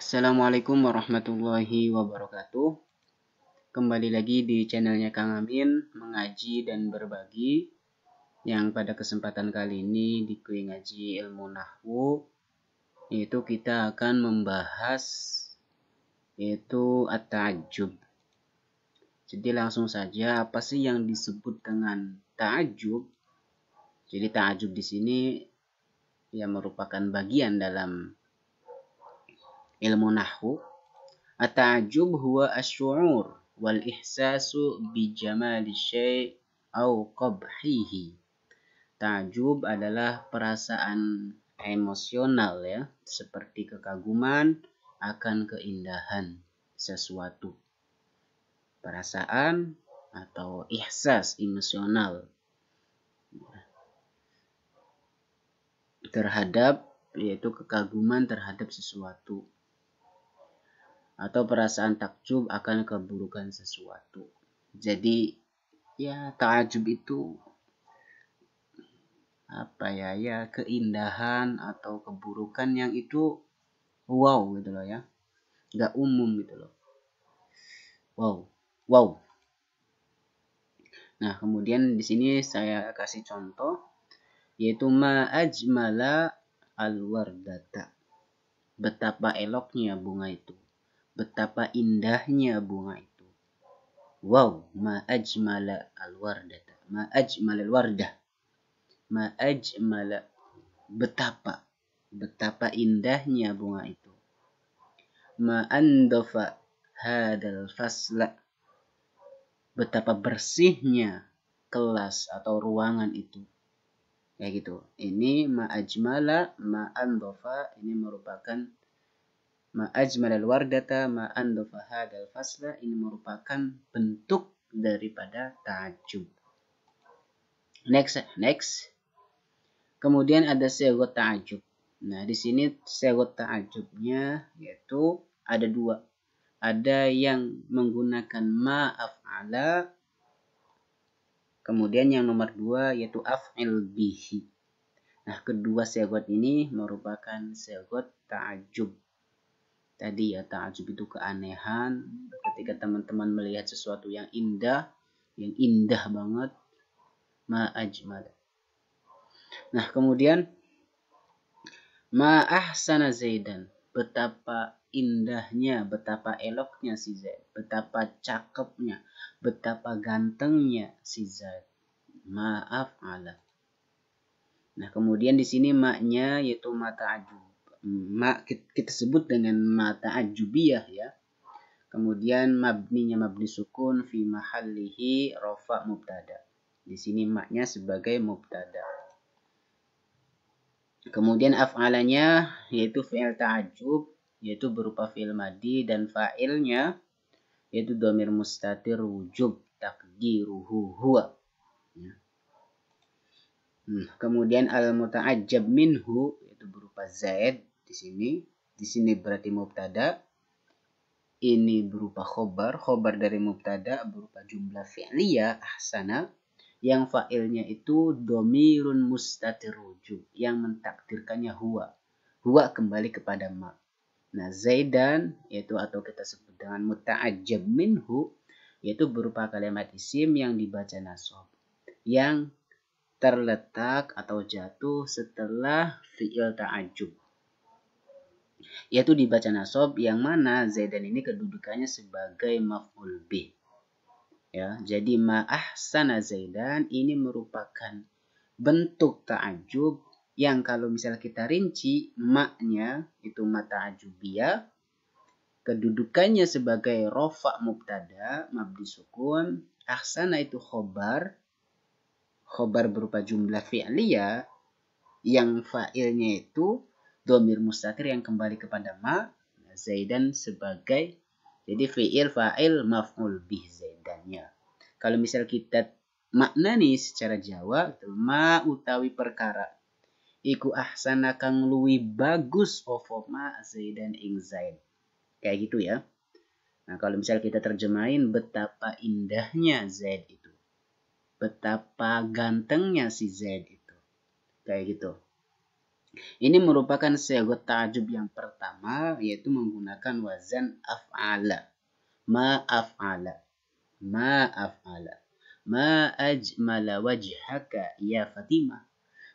Assalamualaikum warahmatullahi wabarakatuh. Kembali lagi di channelnya Kang Amin, mengaji dan berbagi. Yang pada kesempatan kali ini di kuis ngaji ilmu nahwu, yaitu kita akan membahas yaitu at-ta'ajjub. Jadi langsung saja, apa sih yang disebut dengan ta'ajjub? Jadi ta'ajjub di sini ya merupakan bagian dalam ilmu nahwu. At-ta'ajjub huwa asy-syu'ur wal ihsasu bi jamali syai' au qabhihi. Ta'ajjub adalah perasaan emosional ya, seperti kekaguman akan keindahan sesuatu. Perasaan atau ihsas emosional terhadap, yaitu kekaguman terhadap sesuatu, atau perasaan takjub akan keburukan sesuatu. Jadi ya ta'ajub itu apa ya keindahan atau keburukan yang itu wow gitu loh ya, nggak umum gitu loh. Wow. Nah kemudian di sini saya kasih contoh, yaitu ma ajmala al-wardata. Betapa eloknya bunga itu, betapa indahnya bunga itu. Wow, ma ajmala al-wardata, ma ajmala al-wardah, ma ajmala, betapa indahnya bunga itu. Ma andafa hadal fasla, betapa bersihnya kelas atau ruangan itu. Kayak gitu. Ini ma ajmala, ma andafa, ini merupakan ma ajmal al-wardata, ma andafa hadal fasla, ini merupakan bentuk daripada ta'ajjub. Next. Kemudian ada sigot ta'ajjub. Nah, di sini sigot ta'ajjubnya yaitu ada dua. Ada yang menggunakan ma af'ala, kemudian yang nomor dua yaitu af'il bihi. Nah, kedua sigot ini merupakan sigot ta'ajjub. Tadi ya, ta'ajub itu keanehan, ketika teman-teman melihat sesuatu yang indah banget, ma ajmal. Nah kemudian ma ahsana Zaidan, betapa indahnya, betapa eloknya si Zaid, betapa cakepnya, betapa gantengnya si Zaid. Ma af'ala. Nah kemudian di sini maknya yaitu ma ta'ajub. Kita sebut dengan ma ta'ajubiyah ya. Kemudian mabninya mabni sukun fi mahallihi rafa mubtada. Di sini maknya sebagai mubtada. Kemudian af'alanya yaitu fi'il ta'ajub, yaitu berupa fi'il madi, dan fa'ilnya yaitu dhamir mustatir wujub takdiruhu huwa. Ya. Kemudian al-muta'ajjab minhu yaitu berupa zaid di sini berarti mubtada. Ini berupa khobar dari mubtada berupa jumlah fi'liyah ahsana, yang fa'ilnya itu domirun mustatir wujub, yang mentakdirkannya huwa. Huwa kembali kepada ma. Nah zaidan yaitu atau kita sebut dengan muta'ajjab minhu, yaitu berupa kalimat isim yang dibaca nasab, yang terletak atau jatuh setelah fi'il ta'ajjub, yaitu dibaca nasab, yang mana zaidan ini kedudukannya sebagai maf'ul bih. Ya, jadi ma ahsana zaidan ini merupakan bentuk ta'ajub yang kalau misal kita rinci, maknya itu ma ta'ajubiyah, kedudukannya sebagai rofa mubtada mabni sukun, ahsana itu khobar berupa jumlah fi'liyah yang fa'ilnya itu dhamir mustatir yang kembali kepada ma, zaidan sebagai, jadi fi'il fa'il maf'ul bih zaidannya. Kalau misal kita maknani secara Jawa, ma utawi perkara iku ahsana kang luwi bagus opo ma zaidan ing zaid. Kayak gitu ya. Nah kalau misal kita terjemahin, betapa indahnya Zaid itu, betapa gantengnya si Zaid itu, kayak gitu. Ini merupakan sigot ta'ajub yang pertama, yaitu menggunakan wazan af'ala. Ma af'ala. Ma af'ala. Ma ajmala wajhaka ya Fatimah.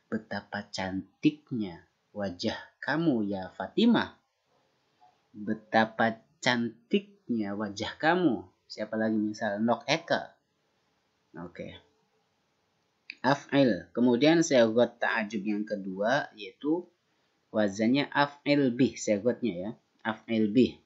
Betapa cantiknya wajah kamu ya Fatimah. Betapa cantiknya wajah kamu. Siapa lagi misal? Nok Eka. Oke. Af'il. Kemudian sigot ta'ajub yang kedua yaitu wazannya af'il bih, sigotnya ya. Af'il bih.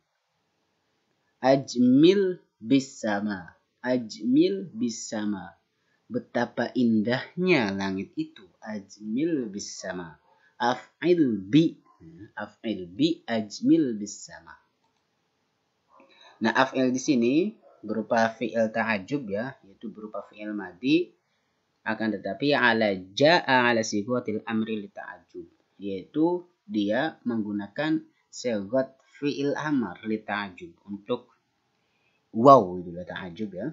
Ajmil bisama. Ajmil bisama. Betapa indahnya langit itu. Ajmil bisama. Af'il bi. Af'il bi ajmil bisama. Nah, af'il di sini berupa fi'il ta'ajub ya, yaitu berupa fi'il madi, akan tetapi ja'a ala sighatil amri li ta'ajub, yaitu dia menggunakan sigot fi'il amar li ta'ajub untuk wow itu ta'ajub ya.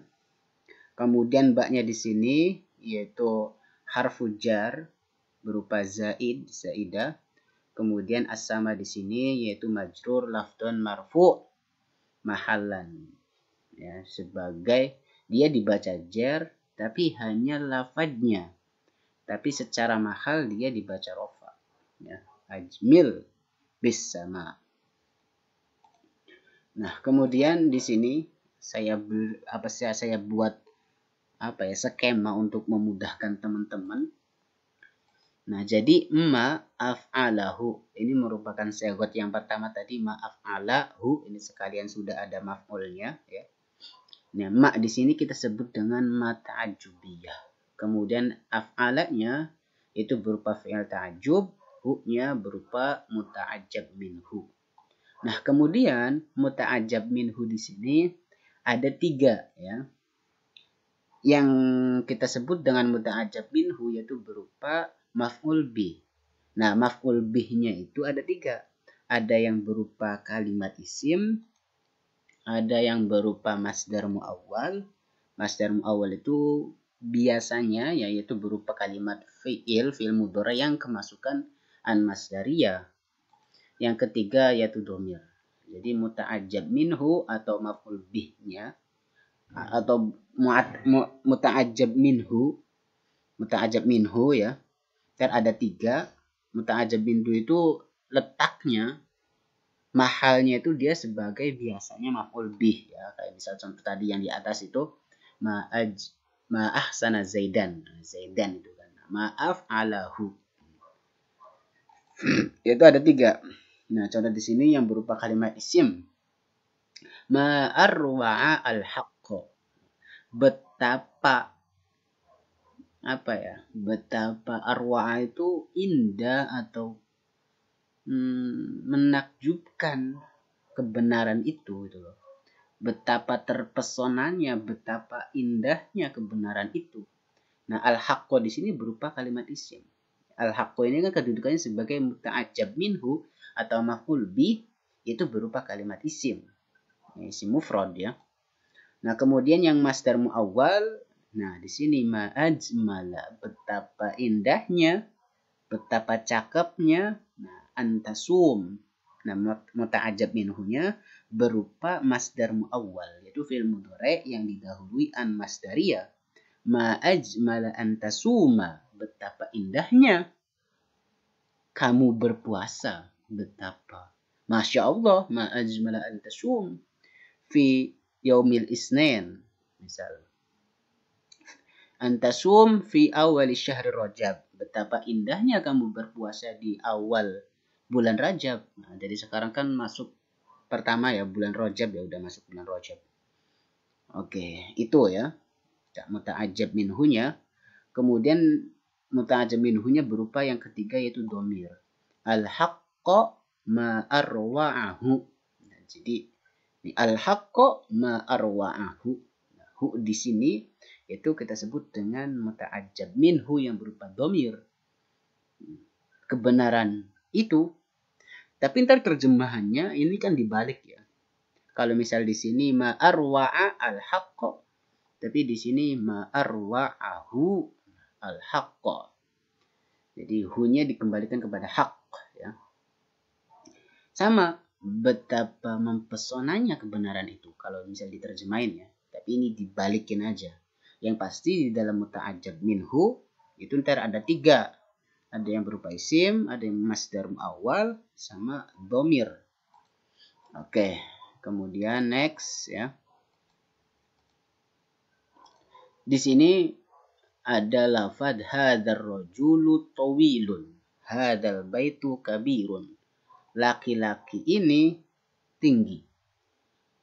Kemudian baknya di sini yaitu harfu jar berupa zaid, zaidah. Kemudian as-sama di sini yaitu majrur lafdun marfu mahallan. Ya, sebagai dia dibaca jar tapi hanya lafadznya. Tapi secara mahal dia dibaca rofa. Ya, ajmil bis sama. Nah, kemudian di sini saya buat skema untuk memudahkan teman-teman. Nah, jadi ma af'alahu ini merupakan sigot yang pertama tadi ma af'alahu, ini sekalian sudah ada maf'ulnya ya. Nah, ma di sini kita sebut dengan ma ta'ajubiyah. Kemudian af'alanya itu berupa fi'il ta'ajub, hu-nya berupa muta'ajjab minhu. Nah, kemudian muta'ajjab minhu di sini ada 3 ya. Yang kita sebut dengan muta'ajjab minhu yaitu berupa maf'ul bih. Nah, maf'ul bihnya itu ada 3. Ada yang berupa kalimat isim, ada yang berupa masdar mu'awwal. Masdar mu'awwal itu biasanya yaitu berupa kalimat fi'il mudhari yang kemasukan an masdariyah. Yang ketiga yaitu domir. Jadi muta'ajjab minhu atau maf'ul bihnya atau muta'ajjab minhu ya. Kan ada 3. Muta'ajjab minhu itu letaknya mahalnya itu dia sebagai biasanya maf'ul bih ya. Kayak misal contoh tadi yang di atas itu ma ahsana zaidan. Zaidan itu kan. Maaf alahu. Itu ada 3. Nah, contoh di sini yang berupa kalimat isim. Ma arwa'a al-haqq. Betapa betapa arwa'a itu indah atau menakjubkan kebenaran itu gitu loh. Betapa terpesonanya, betapa indahnya kebenaran itu. Nah, al-haqqo di sini berupa kalimat isim. Al-haqqo ini kan kedudukannya sebagai muta'ajjab minhu atau maf'ul bih, itu berupa kalimat isim. Isim mufrad ya. Nah, kemudian yang masdar mu'awwal, nah di sini ma ajmala, betapa indahnya, betapa cakepnya. Nah, antasum. Nah, muta'ajjab minhunya berupa masdar mu'awwal, yaitu fi'il mudhari yang didahului an masdariyah. Ma ajmala antasuma, betapa indahnya kamu berpuasa. Betapa. Masya Allah, ma ajmala antasum fi yaumil isnin. Misal. Antasum fi awal syahr Rajab. Betapa indahnya kamu berpuasa di awal bulan Rajab. Nah, jadi sekarang kan masuk pertama ya bulan Rajab ya, udah masuk bulan Rajab. Oke, itu ya. Muta'ajjab minhunya. Kemudian muta'ajjab minhunya berupa yang ketiga yaitu domir. Al-haqqa ma arwa'ahu. Nah, jadi al-haqqa ma arwa'ahu. Nah, hu di sini itu kita sebut dengan muta'ajjab minhu yang berupa domir. Kebenaran itu. Tapi ntar terjemahannya ini kan dibalik ya. Kalau misal di sini ma arwa'a al-haqqa, tapi di sini ma arwa'ahu al-haqqa. Jadi hu-nya dikembalikan kepada hak. ya. Sama, betapa mempesonanya kebenaran itu kalau misalnya diterjemahin ya. Tapi ini dibalikin aja. Yang pasti di dalam muta'ajjab minhu itu ntar ada 3. Ada yang berupa isim, ada yang masdar awal, sama dhamir. Oke, kemudian next ya. Di sini ada lafad hadzal rajulu tawilun, hadzal baitu kabirun. Laki-laki ini tinggi,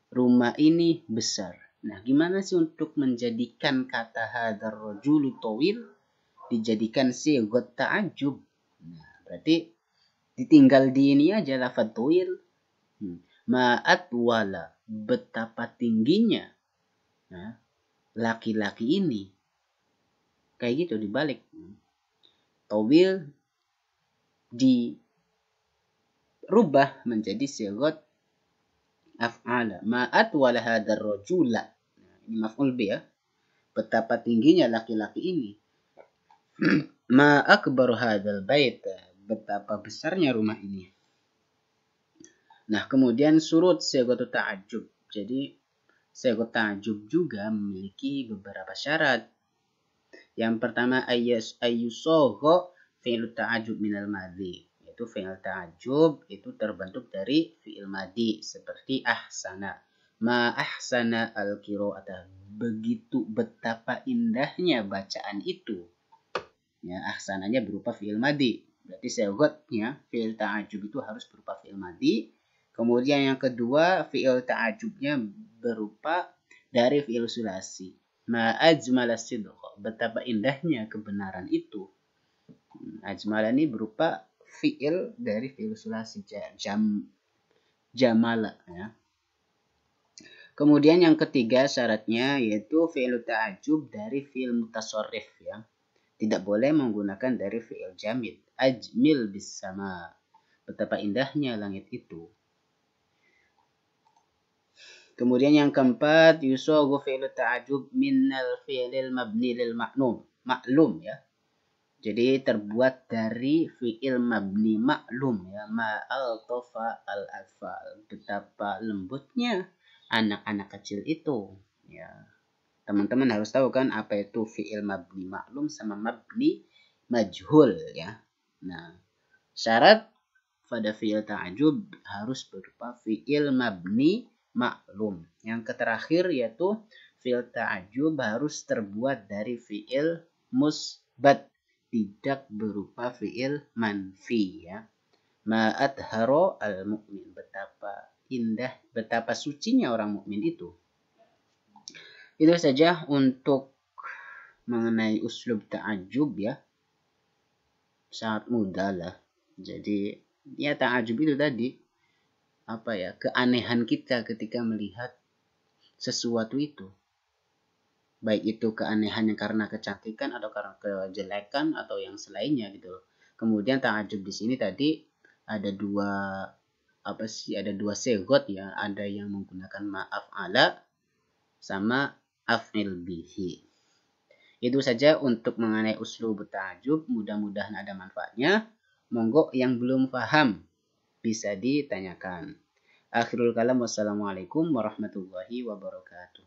rumah ini besar. Nah, gimana sih untuk menjadikan kata hadzal rajulu tawil dijadikan sighat ta'ajjub? Nah, berarti ditinggal di ini aja lafad tawil. Ma'at wala, betapa tingginya laki-laki ini. Kayak gitu dibalik. Tawil dirubah menjadi sighat af'ala. Ma'at wala hadar rajula. Ini maf'ul bi ya. Betapa tingginya laki-laki ini. Ma akbar hadzal bait. Betapa besarnya rumah ini. Nah, kemudian surut sighat ta'ajjub. Jadi sighat ta'ajjub juga memiliki beberapa syarat. Yang pertama ayyusagha fi'il ta'ajjub minal madhi. Yaitu fi'il ta'ajjub itu terbentuk dari fi'il madhi seperti ahsana. Ma ahsana al-qira'ata. Begitu betapa indahnya bacaan itu. Ya, ahsananya berupa fi'il madhi. Berarti sighatnya fi'il ta'ajjub itu harus berupa fi'il madhi. Kemudian yang kedua, fi'il ta'ajjubnya berupa dari fi'il sulasi. Ma ajmala sidqa, betapa indahnya kebenaran itu. Ajmala ini berupa fi'il dari fi'il sulasi, jamala ya. Kemudian yang ketiga syaratnya yaitu fi'il ta'ajjub dari fi'il mutasarrif ya. Tidak boleh menggunakan dari fi'il jamid. Ajmil bis sama, betapa indahnya langit itu. Kemudian yang keempat, yusaghu fi'lu ta'ajjub minal fi'lil mabni lil maklum ya. Jadi terbuat dari fi'il mabni maklum ya. Ma'altofa al-afal. Betapa lembutnya anak-anak kecil itu ya. Teman-teman harus tahu kan apa itu fi'il mabni maklum sama mabni majhul ya. Nah, syarat pada fi'il ta'ajjub harus berupa fi'il mabni maklum. Yang terakhir yaitu fi'il ta'ajjub harus terbuat dari fi'il musbat, tidak berupa fi'il manfi ya. Ma'adharo al-mu'min, betapa indah, betapa sucinya orang mukmin itu. Itu saja untuk mengenai uslub ta'ajjub ya. Sangat mudah lah. Jadi ya ta'ajjub itu tadi apa ya, keanehan kita ketika melihat sesuatu itu. Baik itu keanehannya karena kecantikan atau karena kejelekan atau yang selainnya gitu. Kemudian ta'ajjub di sini tadi ada dua sighat ya, ada yang menggunakan ma'af'ala sama af'il bihi. Itu saja untuk mengenai uslub ta'ajjub, mudah-mudahan ada manfaatnya. Monggo yang belum paham bisa ditanyakan. Akhirul kalam, wassalamualaikum warahmatullahi wabarakatuh.